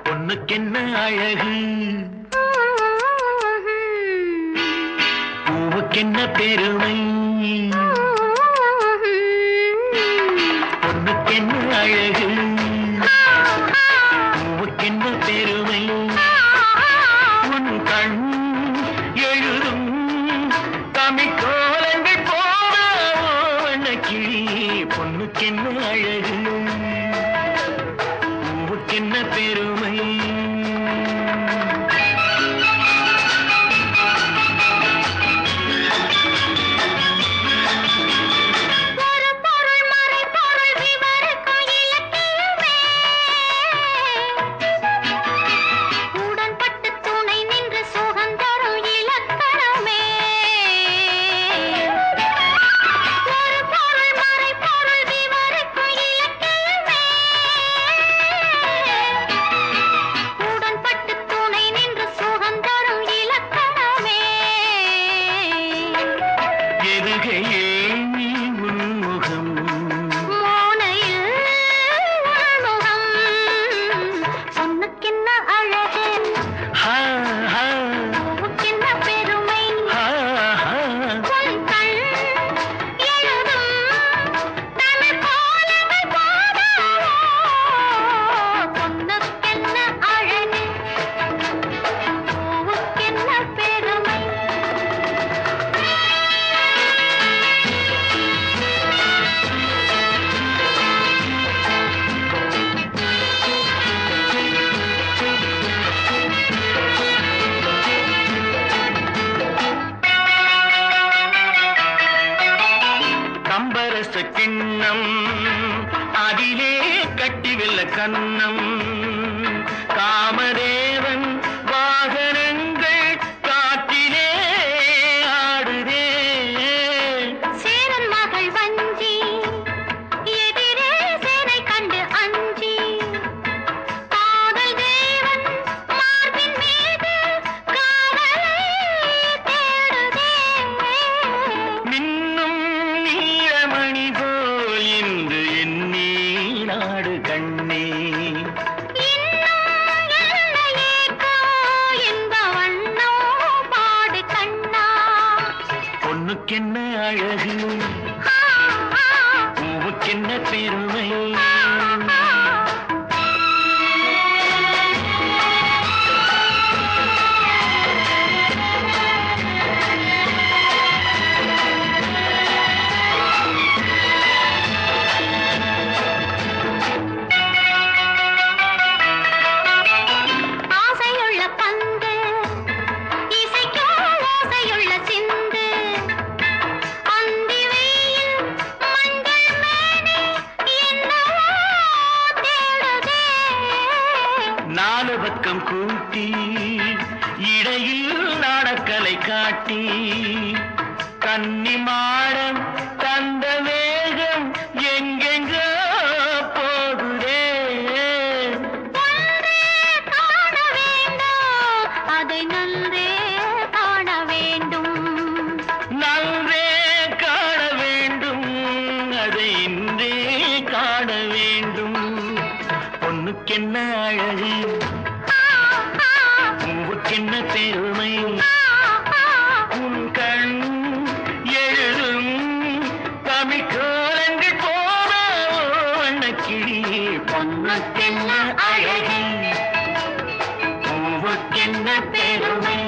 பொண்ணுக்கென்ன அழகு, பூவுக்கென்ன பெருமை. பொண்ணுக்கென்ன அழகு, பூவுக்கென்ன பெருமை. உன் கண் எழுதும் தமிழ்கோலங்கள் போல வண்ணக்கிளி. பொண்ணுக்கென்ன அழகு, பூவுக்கென்ன பெருமை. கிண்ணம் அதிலே கட்டி வெல்ல கண்ணம். காமதேவன் வாகனங்கள் காற்றிலே ஆடுதே. சேரன் மகள் வஞ்சி எதிரே சேனை கண்டு அஞ்சி. காதல் தேவன் மார்பின் மீது காதலை தேடுதே. மின்னும் நீலமணி போல் இன்று எண்ணி நாடு கண்ணே. பொண்ணுக்கென்ன அழகு, பூவுக்கென்ன பெருமை. ஆசையுள்ள பந்து இசைக்கோ ஓசையுள்ள சிந்து. நாலு பக்கம் கூட்டி இடையில் நாடக்கலை காட்டி. கன்னி மாடம் தந்த வேகம் எங்கெங்கோ போகுதே. காண வேண்டும் அதை நன்றே காண வேண்டும். நன்றே காண வேண்டும் அதை இன்றே காண வேண்டும். பொண்ணுக்கென்ன அழகு, பூவுக்கென்ன பெருமை. உன் கண் எழுதும் தமிழ்கோலங்கள் போல வண்ணக்கிளி. பொண்ணுக்கென்ன அழகு, பூவுக்கென்ன பெருமை.